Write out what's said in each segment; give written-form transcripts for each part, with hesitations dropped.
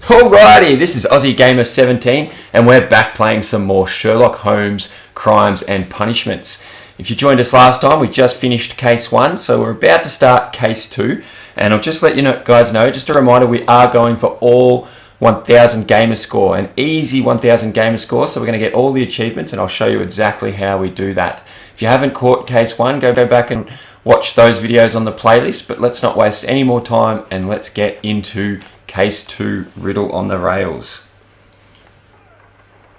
Alrighty, this is Aussie Gamer 17 and we're back playing some more Sherlock Holmes Crimes and Punishments. If you joined us last time, we just finished case 1, so we're about to start case 2. And I'll just let you guys know, just a reminder, we are going for all 1000 Gamerscore, an easy 1000 Gamerscore, so we're going to get all the achievements and I'll show you exactly how we do that. If you haven't caught case 1, go back and watch those videos on the playlist, but let's not waste any more time and let's get into Case 2, Riddle on the Rails.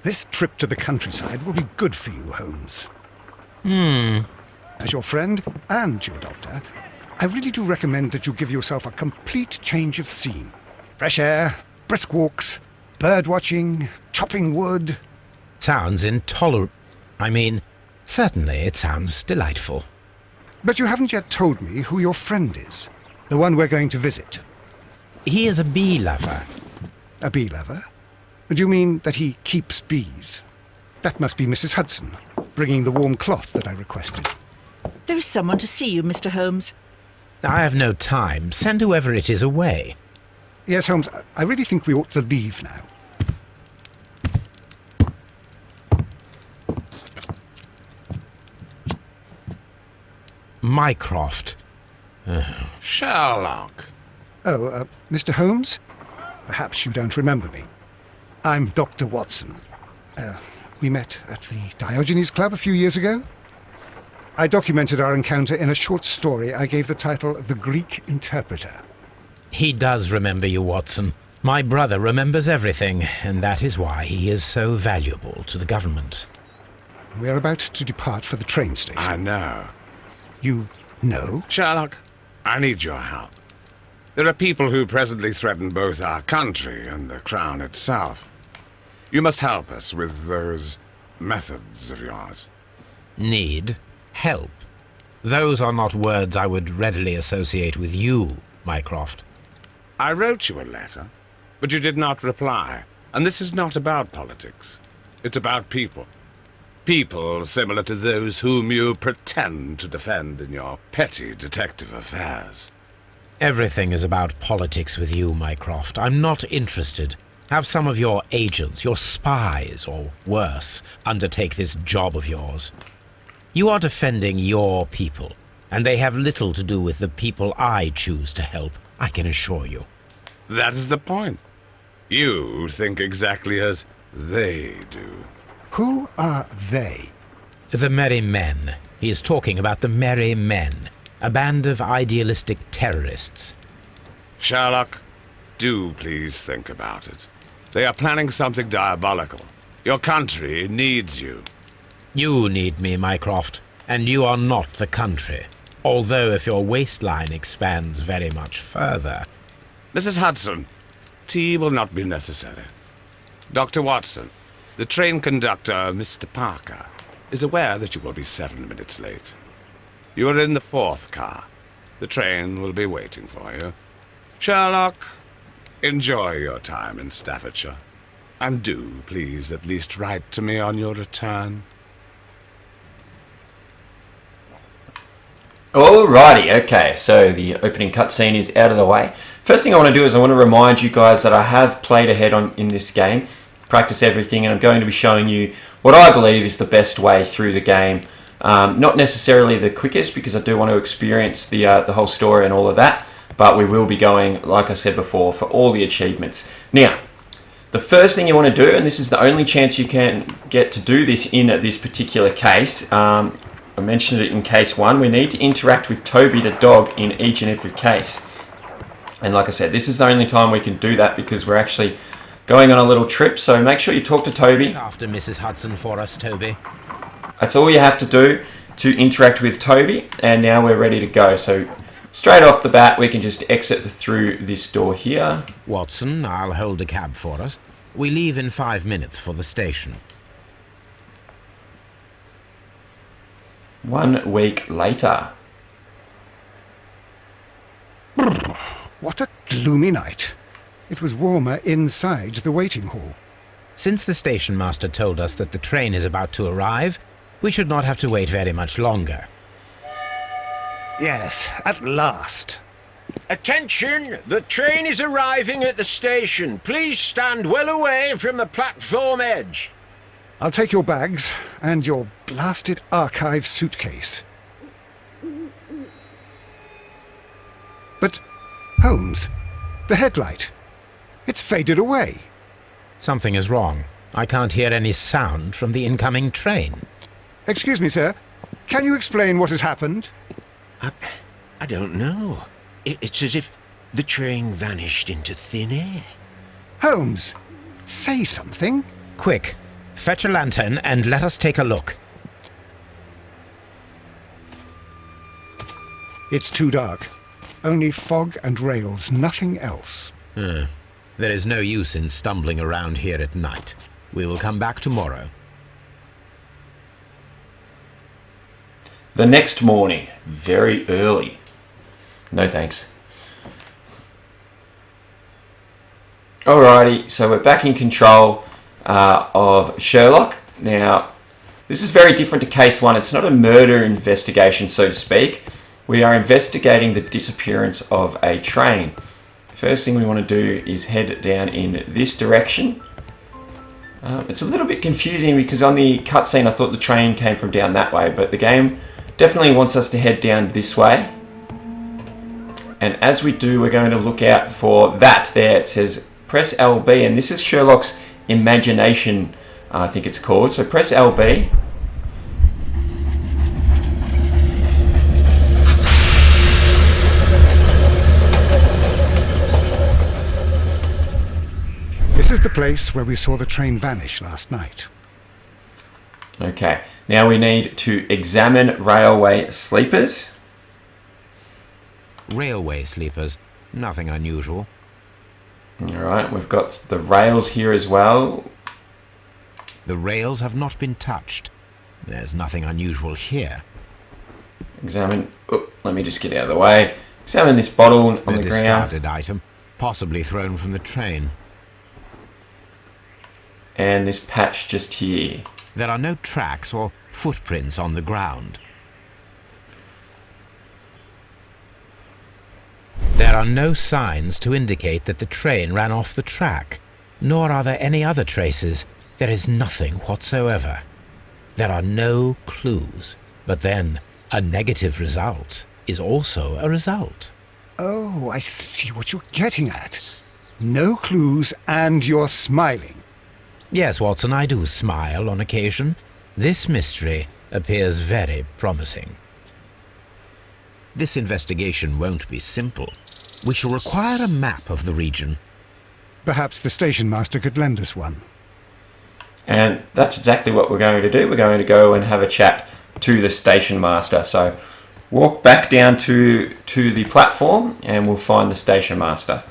This trip to the countryside will be good for you, Holmes. As your friend and your doctor, I really do recommend that you give yourself a complete change of scene. Fresh air, brisk walks, bird watching, chopping wood. Sounds intolerable. Certainly it sounds delightful. But you haven't yet told me who your friend is, the one we're going to visit. He is a bee lover. A bee lover? Do you mean that he keeps bees? That must be Mrs. Hudson, bringing the warm cloth that I requested. There is someone to see you, Mr. Holmes. I have no time. Send whoever it is away. Yes, Holmes, I really think we ought to leave now. Mycroft. Sherlock. Oh, Mr. Holmes? Perhaps you don't remember me. I'm Dr. Watson. We met at the Diogenes Club a few years ago. I documented our encounter in a short story I gave the title The Greek Interpreter. He does remember you, Watson. My brother remembers everything, and that is why he is so valuable to the government. We are about to depart for the train station. I know. You know? Sherlock, I need your help. There are people who presently threaten both our country and the Crown itself. You must help us with those methods of yours. Need help. Those are not words I would readily associate with you, Mycroft. I wrote you a letter, but you did not reply. And this is not about politics. It's about people. People similar to those whom you pretend to defend in your petty detective affairs. Everything is about politics with you, Mycroft. I'm not interested. Have some of your agents, your spies, or worse, undertake this job of yours. You are defending your people, and they have little to do with the people I choose to help, I can assure you. That is the point. You think exactly as they do. Who are they? The Merry Men. He is talking about the Merry Men, a band of idealistic terrorists. Sherlock, do please think about it. They are planning something diabolical. Your country needs you. You need me, Mycroft, and you are not the country. Although if your waistline expands very much further. Mrs. Hudson, tea will not be necessary. Dr. Watson, the train conductor, Mr. Parker, is aware that you will be 7 minutes late. You are in the 4th car. The train will be waiting for you. Sherlock, enjoy your time in Staffordshire. And do, please, at least write to me on your return. Alrighty, okay, so the opening cutscene is out of the way. First thing I want to do is I want to remind you guys that I have played ahead in this game, practice everything, and I'm going to be showing you what I believe is the best way through the game. Not necessarily the quickest, because I do want to experience the whole story and all of that, but we will be going, like I said before, for all the achievements. Now, the first thing you want to do, and this is the only chance you can get to do this in this particular case, I mentioned it in case 1, we need to interact with Toby the dog in each and every case. And like I said, this is the only time we can do that because we're actually going on a little trip, so make sure you talk to Toby. Look after Mrs. Hudson for us, Toby. That's all you have to do to interact with Toby, and now we're ready to go. So straight off the bat, we can just exit through this door here. Watson, I'll hold a cab for us. We leave in 5 minutes for the station. 1 week later. What a gloomy night. It was warmer inside the waiting hall. Since the station master told us that the train is about to arrive, we should not have to wait very much longer. Yes, at last. Attention! The train is arriving at the station. Please stand well away from the platform edge. I'll take your bags and your blasted archive suitcase. But, Holmes, the headlight. It's faded away. Something is wrong. I can't hear any sound from the incoming train. Excuse me, sir. Can you explain what has happened? I don't know. It's as if the train vanished into thin air. Holmes, say something. Quick, fetch a lantern and let us take a look. It's too dark. Only fog and rails, nothing else. There is no use in stumbling around here at night. We will come back tomorrow. The next morning, very early. No thanks. Alrighty, so we're back in control of Sherlock. Now, this is very different to case one. It's not a murder investigation, so to speak. We are investigating the disappearance of a train. First thing we want to do is head down in this direction. It's a little bit confusing because on the cutscene I thought the train came from down that way, but the game definitely wants us to head down this way. And as we do, we're going to look out for that there. It says press LB, and this is Sherlock's imagination, I think it's called. So press LB. This is the place where we saw the train vanish last night. Okay, now we need to examine railway sleepers. Railway sleepers. Nothing unusual. Alright, we've got the rails here as well. The rails have not been touched. There's nothing unusual here. Examine... Oh, let me just get out of the way. Examine this bottle on the ground. Discarded item, possibly thrown from the train. And this patch just here. There are no tracks or footprints on the ground. There are no signs to indicate that the train ran off the track, nor are there any other traces. There is nothing whatsoever. There are no clues. But then, a negative result is also a result. Oh, I see what you're getting at. No clues and you're smiling. Yes, Watson, I do smile on occasion. This mystery appears very promising. This investigation won't be simple. We shall require a map of the region. Perhaps the station master could lend us one. And that's exactly what we're going to do. We're going to go and have a chat to the station master. So walk back down to the platform and we'll find the station master.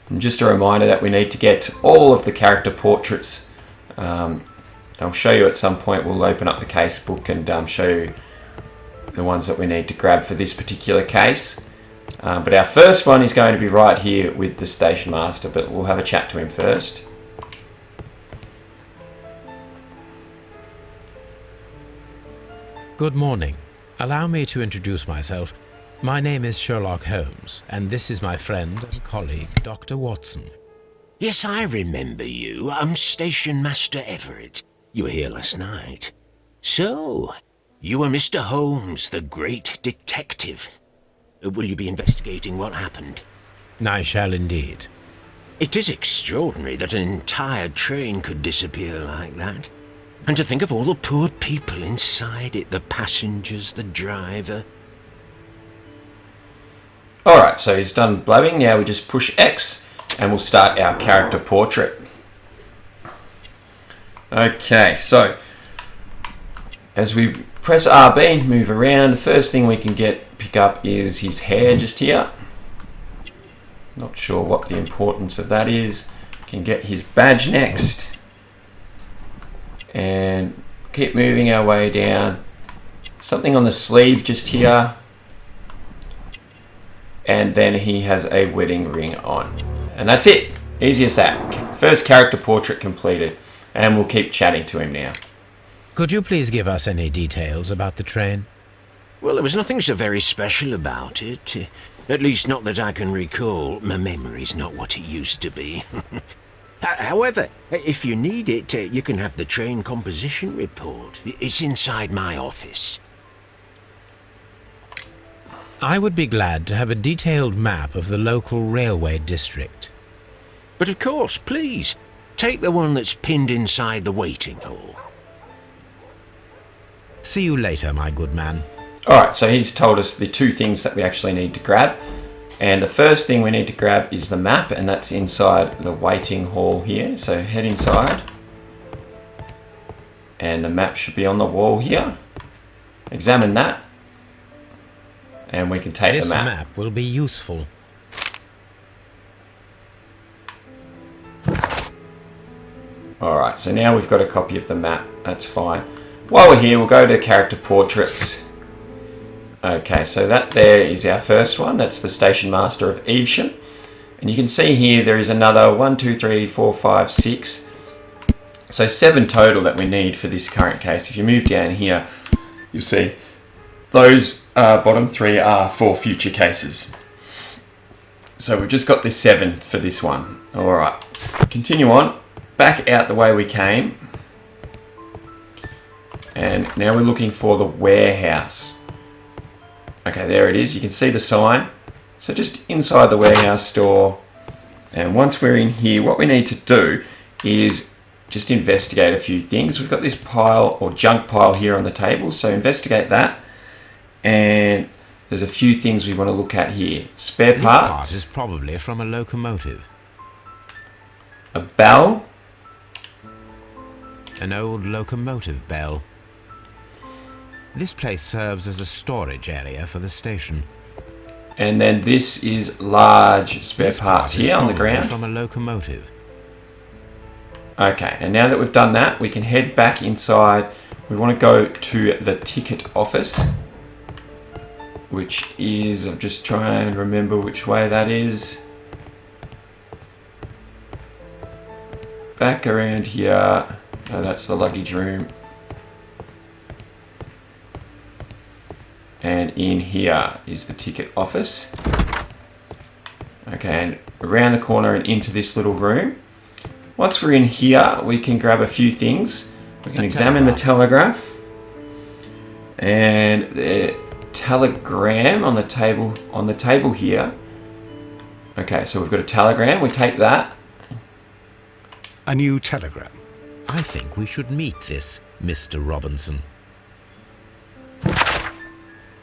And just a reminder that we need to get all of the character portraits. I'll show you at some point. We'll open up the case book and show you the ones that we need to grab for this particular case. But our first one is going to be right here with the station master, but we'll have a chat to him first. Good morning. Allow me to introduce myself. My name is Sherlock Holmes, and this is my friend and colleague, Dr. Watson. Yes, I remember you. I'm Station Master Everett. You were here last night. So, you were Mr. Holmes, the great detective. Will you be investigating what happened? I shall indeed. It is extraordinary that an entire train could disappear like that. And to think of all the poor people inside it, the passengers, the driver. Alright, so he's done blabbing. Now we just push X and we'll start our character portrait. Okay, so as we press RB, move around, the first thing we can pick up is his hair just here. Not sure what the importance of that is. Can get his badge next. And keep moving our way down. Something on the sleeve just here. And then he has a wedding ring on. And that's it. Easy as that. First character portrait completed. And we'll keep chatting to him now. Could you please give us any details about the train? Well, there was nothing so very special about it. At least not that I can recall. My memory's not what it used to be. However, if you need it, you can have the train composition report. It's inside my office. I would be glad to have a detailed map of the local railway district. But of course, please, take the one that's pinned inside the waiting hall. See you later, my good man. Alright, so he's told us the two things that we actually need to grab. And the first thing we need to grab is the map, and that's inside the waiting hall here. So head inside. And the map should be on the wall here. Examine that. And we can take This the map. map will be useful. Alright, so now we've got a copy of the map. That's fine. While we're here, we'll go to character portraits. Okay, so that there is our first one. That's the Station Master of Evesham. And you can see here there is another 1, 2, 3, 4, 5, 6. So 7 total that we need for this current case. If you move down here, you'll see those bottom 3 are for future cases. So we've just got this 7 for this one. Alright, continue on. Back out the way we came. And now we're looking for the warehouse. Okay, there it is. You can see the sign. So just inside the warehouse store. And once we're in here, what we need to do is just investigate a few things. We've got this pile or junk pile here on the table. So investigate that. And there's a few things we want to look at here. Spare This part parts. is probably from a locomotive. A bell. An old locomotive bell. This place serves as a storage area for the station. And then this is large spare This parts part is here on the probably ground. from a locomotive. Okay, and now that we've done that, we can head back inside. We want to go to the ticket office, which is, I'm just trying to remember which way that is. Back around here. Oh, that's the luggage room. And in here is the ticket office. Okay, and around the corner and into this little room. Once we're in here, we can grab a few things. We can examine the telegraph. And the telegram on the table here. Okay, so we've got a telegram. We take that. A new telegram. I think we should meet this Mr. Robinson.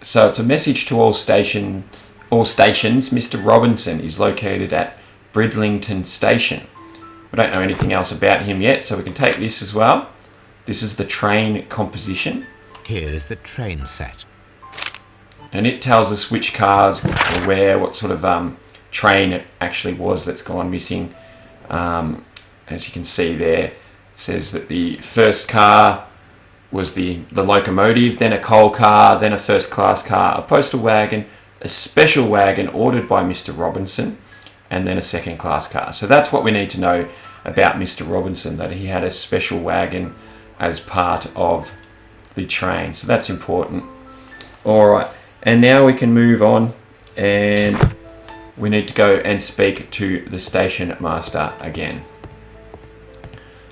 So it's a message to all stations. Mr. Robinson is located at Bridlington Station. We don't know anything else about him yet, so we can take this as well. This is the train composition. Here is the train set. And it tells us which cars were where, what sort of train it actually was that's gone missing. As you can see there, it says that the first car was the locomotive, then a coal car, then a first class car, a postal wagon, a special wagon ordered by Mr. Robinson, and then a second class car. So that's what we need to know about Mr. Robinson, that he had a special wagon as part of the train. So that's important. All right, and now we can move on, and we need to go and speak to the station master again.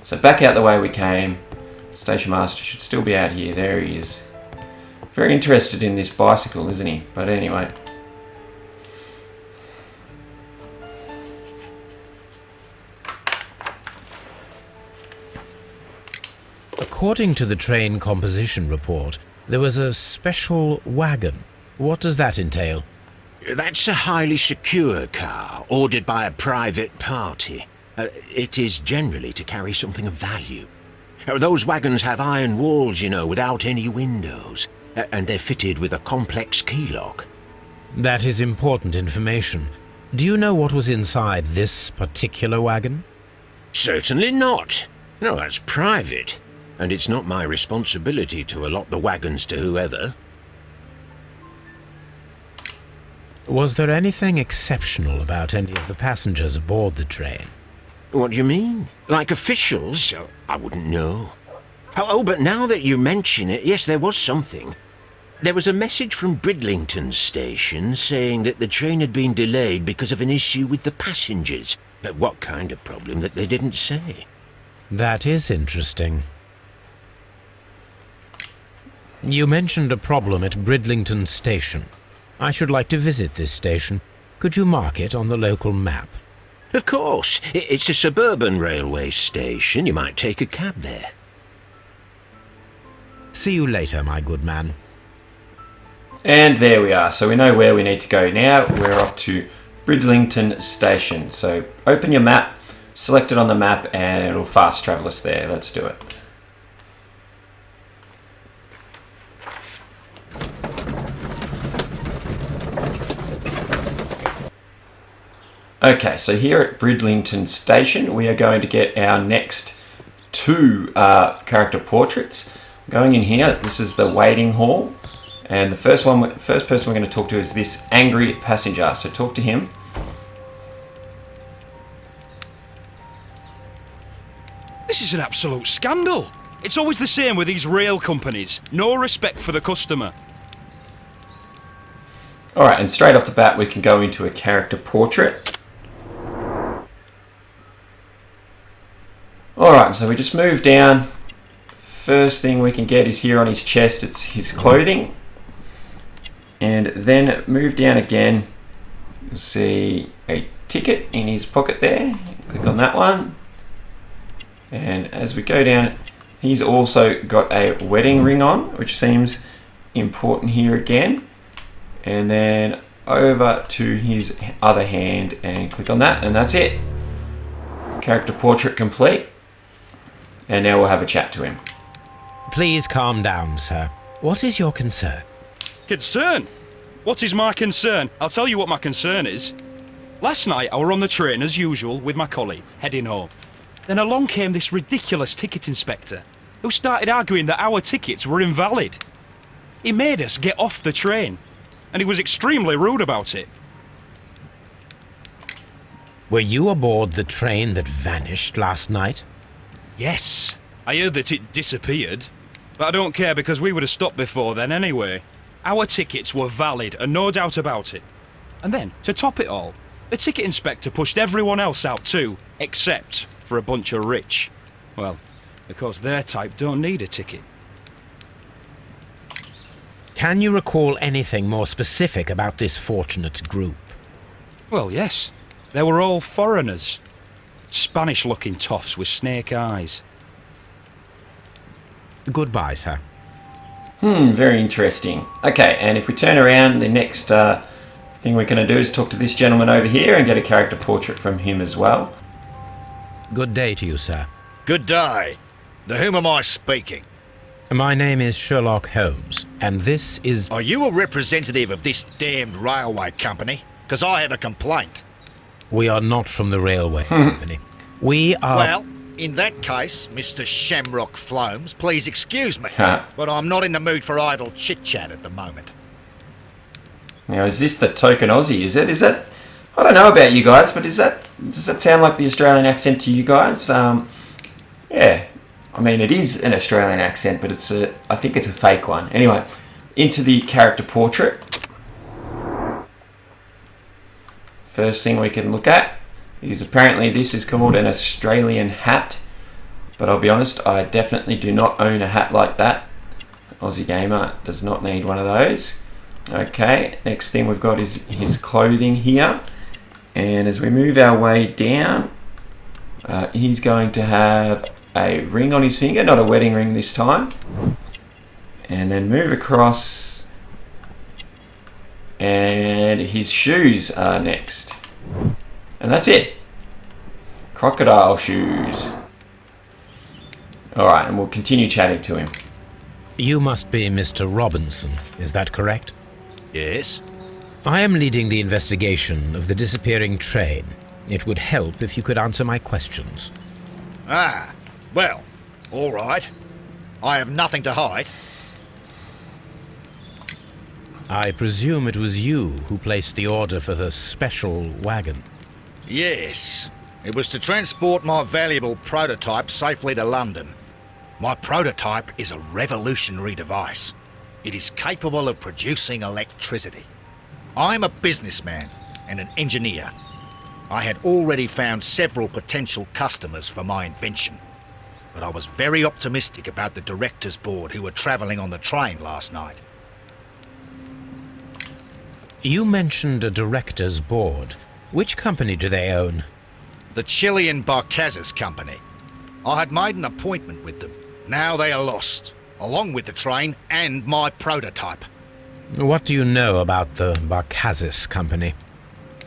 So back out the way we came. Station master should still be out here. There he is. Very interested in this bicycle, isn't he? But anyway. According to the train composition report, there was a special wagon. What does that entail? That's a highly secure car, ordered by a private party. It is generally to carry something of value. Those wagons have iron walls, you know, without any windows. And they're fitted with a complex key lock. That is important information. Do you know what was inside this particular wagon? Certainly not. No, that's private. And it's not my responsibility to allot the wagons to whoever. Was there anything exceptional about any of the passengers aboard the train? What do you mean? Like officials? I wouldn't know. But now that you mention it, yes, there was something. There was a message from Bridlington Station saying that the train had been delayed because of an issue with the passengers. But what kind of problem that they didn't say? That is interesting. You mentioned a problem at Bridlington Station. I should like to visit this station. Could you mark it on the local map? Of course. It's a suburban railway station. You might take a cab there. See you later, my good man. And there we are. So we know where we need to go now. We're off to Bridlington Station. So open your map, select it on the map, and it'll fast travel us there. Let's do it. Okay, so here at Bridlington Station, we are going to get our next two character portraits. Going in here, this is the waiting hall, and the first person we're going to talk to is this angry passenger. So talk to him. This is an absolute scandal. It's always the same with these rail companies. No respect for the customer. Alright, and straight off the bat we can go into a character portrait. Alright, so we just move down. First thing we can get is here on his chest, it's his clothing. And then move down again. You'll see a ticket in his pocket there. Click on that one. And as we go down, he's also got a wedding ring on, which seems important here again. And then over to his other hand and click on that, and that's it. Character portrait complete. And now we'll have a chat to him. Please calm down, sir. What is your concern? Concern? What is my concern? I'll tell you what my concern is. Last night I were on the train as usual with my colleague, heading home. Then along came this ridiculous ticket inspector, who started arguing that our tickets were invalid. He made us get off the train, and he was extremely rude about it. Were you aboard the train that vanished last night? Yes, I heard that it disappeared, but I don't care because we would have stopped before then anyway. Our tickets were valid and no doubt about it. And then, to top it all, the ticket inspector pushed everyone else out too, except for a bunch of rich. Well, because their type don't need a ticket. Can you recall anything more specific about this fortunate group? Well, yes. They were all foreigners. Spanish-looking toffs with snake eyes. Goodbye, sir. Very interesting. Okay, and if we turn around, the next thing we're going to do is talk to this gentleman over here and get a character portrait from him as well. Good day to you, sir. Good day. To whom am I speaking? My name is Sherlock Holmes, and this is... Are you a representative of this damned railway company? Because I have a complaint. We are not from the railway company. We are... Well, in that case, Mr. Shamrock Flomes, please excuse me, but I'm not in the mood for idle chit-chat at the moment. Now, is this the token Aussie, is it? Is that... I don't know about you guys, but does that sound like the Australian accent to you guys? Yeah. I mean, it is an Australian accent, but I think it's a fake one. Anyway, into the character portrait. First thing we can look at is apparently this is called an Australian hat. But I'll be honest, I definitely do not own a hat like that. Aussie Gamer does not need one of those. Okay, next thing we've got is his clothing here. And as we move our way down, he's going to have a ring on his finger, not a wedding ring this time. And then move across, and his shoes are next. And that's it. Crocodile shoes. Alright, and we'll continue chatting to him. You must be Mr. Robinson, is that correct? Yes? I am leading the investigation of the disappearing train. It would help if you could answer my questions. Ah, well, all right. I have nothing to hide. I presume it was you who placed the order for the special wagon. Yes. It was to transport my valuable prototype safely to London. My prototype is a revolutionary device. It is capable of producing electricity. I'm a businessman and an engineer. I had already found several potential customers for my invention, but I was very optimistic about the directors' board who were travelling on the train last night. You mentioned a director's board. Which company do they own? The Chilean Barcazes Company. I had made an appointment with them. Now they are lost, along with the train and my prototype. What do you know about the Barcazes Company?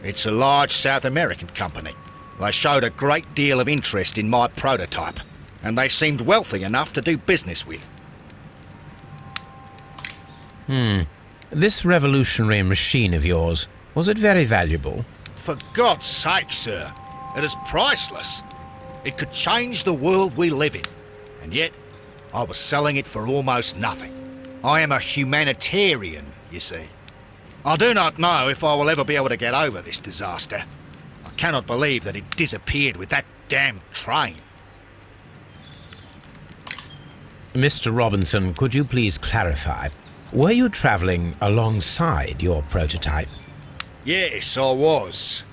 It's a large South American company. They showed a great deal of interest in my prototype, and they seemed wealthy enough to do business with. This revolutionary machine of yours, was it very valuable? For God's sake, sir, it is priceless. It could change the world we live in, and yet I was selling it for almost nothing. I am a humanitarian, you see. I do not know if I will ever be able to get over this disaster. I cannot believe that it disappeared with that damn train. Mr. Robinson, could you please clarify? Were you travelling alongside your prototype? Yes, I was.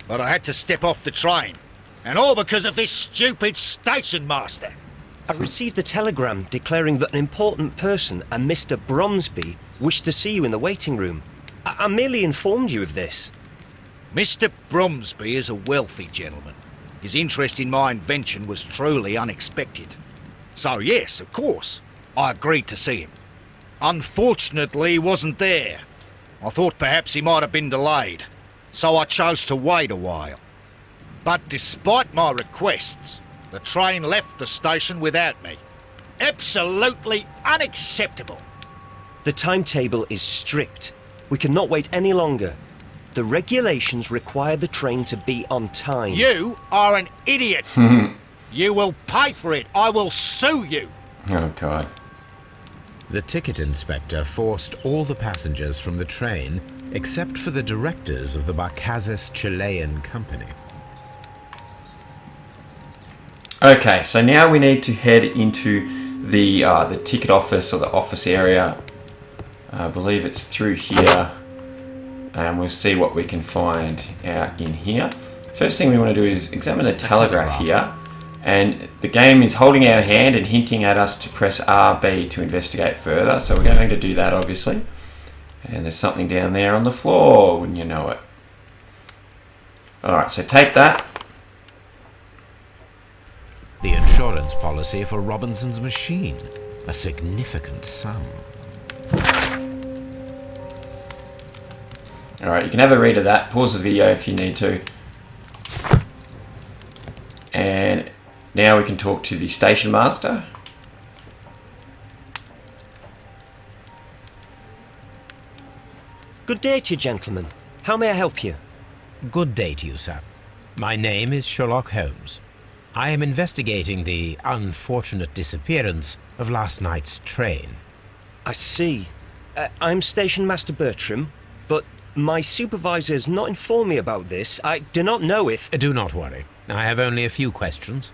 But I had to step off the train. And all because of this stupid station master. I received a telegram declaring that an important person, a Mr. Bromsby, wished to see you in the waiting room. I merely informed you of this. Mr. Bromsby is a wealthy gentleman. His interest in my invention was truly unexpected. So yes, of course, I agreed to see him. Unfortunately, he wasn't there. I thought perhaps he might have been delayed, so I chose to wait a while. But despite my requests, the train left the station without me. Absolutely unacceptable. The timetable is strict. We cannot wait any longer. The regulations require the train to be on time. You are an idiot. You will pay for it. I will sue you. Oh, God. The ticket inspector forced all the passengers from the train except for the directors of the Barcazes Chilean Company. Okay, so now we need to head into the ticket office or the office area. I believe it's through here, and we'll see what we can find out in here. First thing we want to do is examine the telegraph here, and the game is holding our hand and hinting at us to press RB to investigate further, so we're going to do that obviously. And there's something down there on the floor, wouldn't you know it. Alright, so take that. The insurance policy for Robinson's machine. A significant sum. Alright, you can have a read of that. Pause the video if you need to. And now we can talk to the station master. Good day to you, gentlemen. How may I help you? Good day to you, sir. My name is Sherlock Holmes. I am investigating the unfortunate disappearance of last night's train. I see. I'm Station Master Bertram, but my supervisor has not informed me about this. I do not know if... Do not worry. I have only a few questions.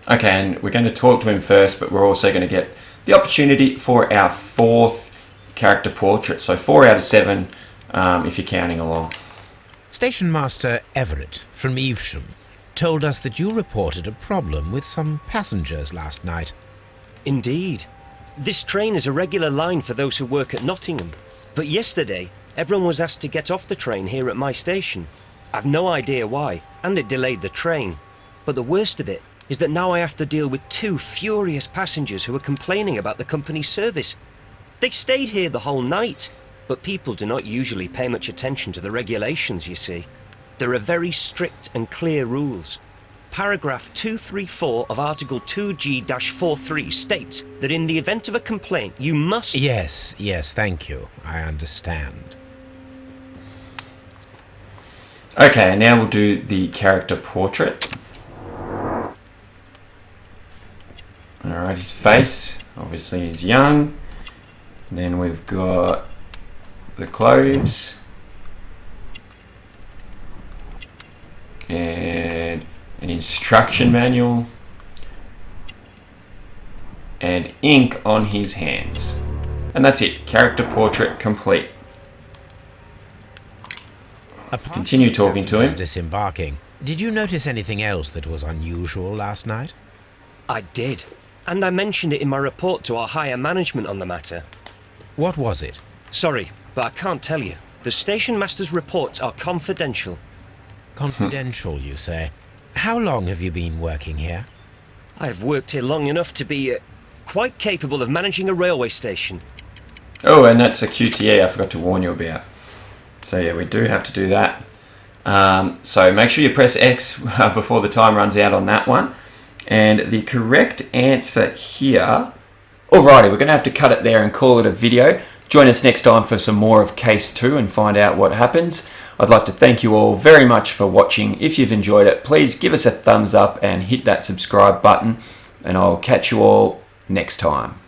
Okay, and we're going to talk to him first, but we're also going to get the opportunity for our 4th character portrait. So 4 out of 7 if you're counting along. Station Master Everett from Evesham told us that you reported a problem with some passengers last night. Indeed. This train is a regular line for those who work at Nottingham. But yesterday, everyone was asked to get off the train here at my station. I've no idea why, and it delayed the train. But the worst of it is that now I have to deal with 2 furious passengers who are complaining about the company's service. They stayed here the whole night, but people do not usually pay much attention to the regulations, you see. There are very strict and clear rules. Paragraph 234 of Article 2G-43 states that in the event of a complaint, you must... Yes, thank you. I understand. Okay, now we'll do the character portrait. Alright, his face, obviously he's young. And then we've got the clothes. And an instruction manual. and ink on his hands. And that's it. Character portrait complete. Continue talking to him. Disembarking. Did you notice anything else that was unusual last night? I did. And I mentioned it in my report to our higher management on the matter. What was it? Sorry, but I can't tell you. The station master's reports are confidential. Confidential, you say? How long have you been working here? I have worked here long enough to be quite capable of managing a railway station. Oh, and that's a QTE I forgot to warn you about. So yeah, we do have to do that. So make sure you press X before the time runs out on that one. And the correct answer here... Alrighty, we're going to have to cut it there and call it a video. Join us next time for some more of Case 2 and find out what happens. I'd like to thank you all very much for watching. If you've enjoyed it, please give us a thumbs up and hit that subscribe button. And I'll catch you all next time.